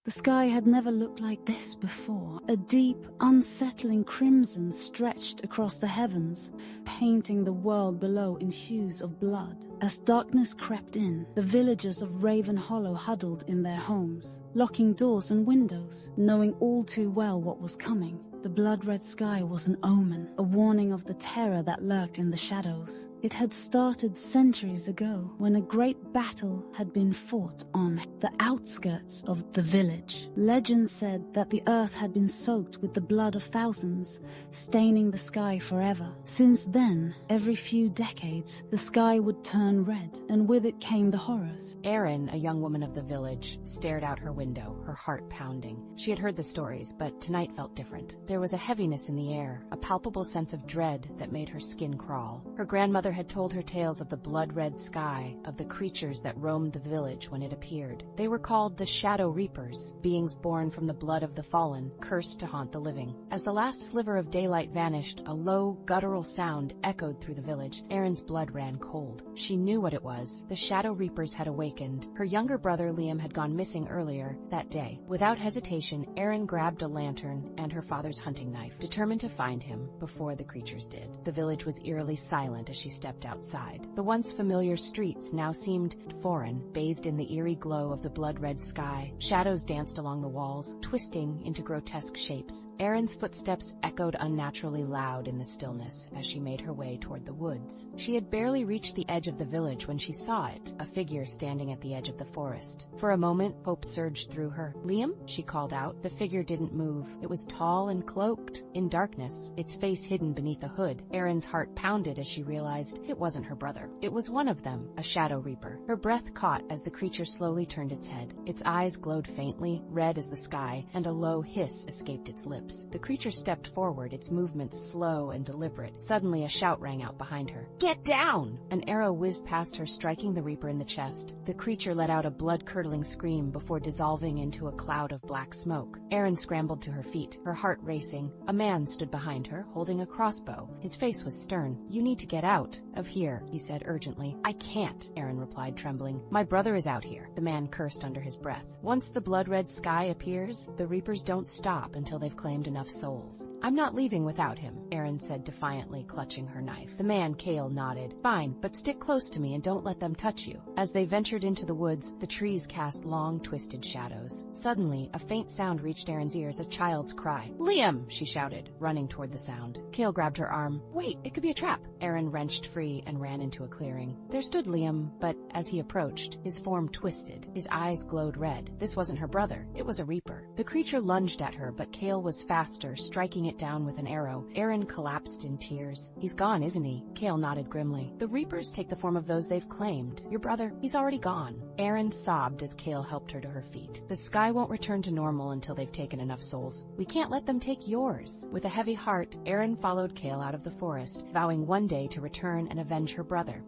The sky had never looked like this before. A deep, unsettling crimson stretched across the heavens, painting the world below in hues of blood. As darkness crept in, the villagers of Raven Hollow huddled in their homes, locking doors and windows, knowing all too well what was coming. The blood-red sky was an omen, a warning of the terror that lurked in the shadows. It had started centuries ago, when a great battle had been fought on the outskirts of the village. Legend said that the earth had been soaked with the blood of thousands, staining the sky forever. Since then, every few decades, the sky would turn red, and with it came the horrors. Erin, a young woman of the village, stared out her window, her heart pounding. She had heard the stories, but tonight felt different. There was a heaviness in the air, a palpable sense of dread that made her skin crawl. Her grandmother had told her tales of the blood-red sky, of the creatures that roamed the village when it appeared. They were called the Shadow Reapers, beings born from the blood of the fallen, cursed to haunt the living. As the last sliver of daylight vanished, a low, guttural sound echoed through the village. Erin's blood ran cold. She knew what it was. The Shadow Reapers had awakened. Her younger brother Liam had gone missing earlier that day. Without hesitation, Erin grabbed a lantern and her father's hunting knife, determined to find him before the creatures did. The village was eerily silent as she stepped outside. The once familiar streets now seemed foreign, bathed in the eerie glow of the blood-red sky. Shadows danced along the walls, twisting into grotesque shapes. Erin's footsteps echoed unnaturally loud in the stillness as she made her way toward the woods. She had barely reached the edge of the village when she saw it, a figure standing at the edge of the forest. For a moment, hope surged through her. "Liam?" she called out. The figure didn't move. It was tall and cloaked in darkness, its face hidden beneath a hood. Erin's heart pounded as she realized it wasn't her brother. It was one of them, a Shadow Reaper. Her breath caught as the creature slowly turned its head. Its eyes glowed faintly, red as the sky, and a low hiss escaped its lips. The creature stepped forward, its movements slow and deliberate. Suddenly a shout rang out behind her. "Get down!" An arrow whizzed past her, striking the Reaper in the chest. The creature let out a blood-curdling scream before dissolving into a cloud of black smoke. Erin scrambled to her feet, her heart racing. A man stood behind her, holding a crossbow. His face was stern. "You need to get out of here," he said urgently. "I can't," Erin replied, trembling. "My brother is out here," the man cursed under his breath. "Once the blood-red sky appears, the Reapers don't stop until they've claimed enough souls." "I'm not leaving without him," Erin said defiantly, clutching her knife. The man, Cale, nodded. "Fine, but stick close to me and don't let them touch you." As they ventured into the woods, the trees cast long, twisted shadows. Suddenly, a faint sound reached Erin's ears, a child's cry. "Liam!" she shouted, running toward the sound. Cale grabbed her arm. "Wait, it could be a trap." Erin wrenched free and ran into a clearing. There stood Liam, but as he approached, his form twisted. His eyes glowed red. This wasn't her brother. It was a Reaper. The creature lunged at her, but Cale was faster, striking it down with an arrow. Erin collapsed in tears. "He's gone, isn't he?" Cale nodded grimly. "The Reapers take the form of those they've claimed. Your brother, he's already gone." Erin sobbed as Cale helped her to her feet. "The sky won't return to normal until they've taken enough souls. We can't let them take yours." With a heavy heart, Erin followed Cale out of the forest, vowing one day to return and avenge her brother.